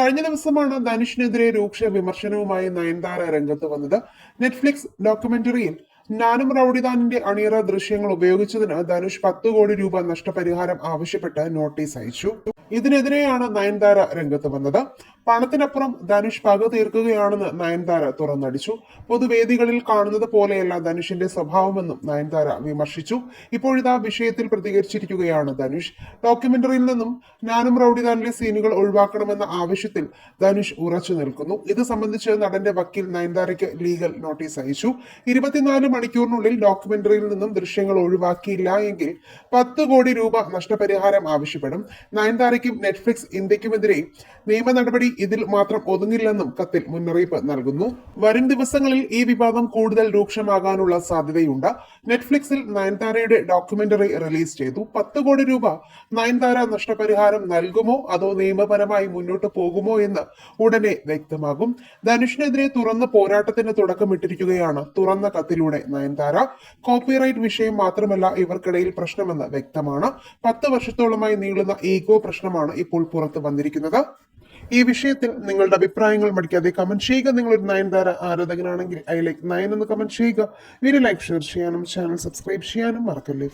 കഴിഞ്ഞ ദിവസമാണ് ധനുഷിനെതിരെ രൂക്ഷ വിമർശനവുമായി നയൻതാര രംഗത്ത് വന്നത്. നെറ്റ്ഫ്ലിക്സ് ഡോക്യുമെന്ററിയിൽ നാനും റൌഡിദാനിന്റെ അണിയറ ദൃശ്യങ്ങൾ ഉപയോഗിച്ചതിന് ധനുഷ് 10 കോടി രൂപ നഷ്ടപരിഹാരം ആവശ്യപ്പെട്ട് നോട്ടീസ് അയച്ചു. ഇതിനെതിരെയാണ് നയൻതാര രംഗത്ത് വന്നത്. പണത്തിനപ്പുറം ധനുഷ് പക തീർക്കുകയാണെന്ന് നയൻതാര തുറന്നടിച്ചു. പൊതുവേദികളിൽ കാണുന്നത് പോലെയല്ല ധനുഷിന്റെ സ്വഭാവമെന്നും നയൻതാര വിമർശിച്ചു. ഇപ്പോഴിതാ വിഷയത്തിൽ പ്രതികരിച്ചിരിക്കുകയാണ് ധനുഷ്. ഡോക്യുമെന്ററിയിൽ നിന്നും നാനും റൌഡിദാനിലെ സീനുകൾ ഒഴിവാക്കണമെന്ന ആവശ്യത്തിൽ ധനുഷ് ഉറച്ചു നിൽക്കുന്നു. ഇത് സംബന്ധിച്ച് നടന്റെ വക്കീൽ നയൻതാരയ്ക്ക് ലീഗൽ നോട്ടീസ് അയച്ചു. 24 മണിക്കൂറിനുള്ളിൽ ഡോക്യുമെന്ററിയിൽ നിന്നും ദൃശ്യങ്ങൾ ഒഴിവാക്കിയില്ല എങ്കിൽ 10 കോടി രൂപ നഷ്ടപരിഹാരം ആവശ്യപ്പെടും. നയൻതാരയ്ക്കും നെറ്റ്ഫ്ലിക്സ് ഇന്ത്യക്കുമെതിരെ നിയമ നടപടി ഇതിൽ മാത്രം ഒതുങ്ങില്ലെന്നും കത്തിൽ മുന്നറിയിപ്പ് നൽകുന്നു. വരും ദിവസങ്ങളിൽ ഈ വിവാദം കൂടുതൽ രൂക്ഷമാകാനുള്ള സാധ്യതയുണ്ട്. നെറ്റ്ഫ്ലിക്സിൽ നയൻതാരയുടെ ഡോക്യുമെന്ററി റിലീസ് ചെയ്തു. 10 കോടി രൂപ നയൻതാര നഷ്ടപരിഹാരം നൽകുമോ അതോ നിയമപരമായി മുന്നോട്ട് പോകുമോ എന്ന് ഉടനെ വ്യക്തമാകും. ധനുഷിനെതിരെ തുറന്ന പോരാട്ടത്തിന് തുടക്കമിട്ടിരിക്കുകയാണ് തുറന്ന കത്തിലൂടെ നയൻതാര. കോപ്പിറൈറ്റ് വിഷയം മാത്രമല്ല ഇവർക്കിടയിൽ പ്രശ്നമെന്ന് വ്യക്തമാണ്. 10 വർഷത്തോളമായി നീളുന്ന ഈഗോ പ്രശ്നമാണ് ഇപ്പോൾ പുറത്തു വന്നിരിക്കുന്നത്. ഈ വിഷയത്തിൽ നിങ്ങളുടെ അഭിപ്രായങ്ങൾ മടിക്കാതെ കമന്റ് ചെയ്യുക. നിങ്ങളൊരു നയൻതാര ആരാധകനാണെങ്കിൽ ഐ ലൈക്ക് 9 എന്ന് കമന്റ് ചെയ്യുക. വീഡിയോ ലൈക്ക് ഷെയർ ചെയ്യാനും ചാനൽ സബ്സ്ക്രൈബ് ചെയ്യാനും മറക്കല്ലേ.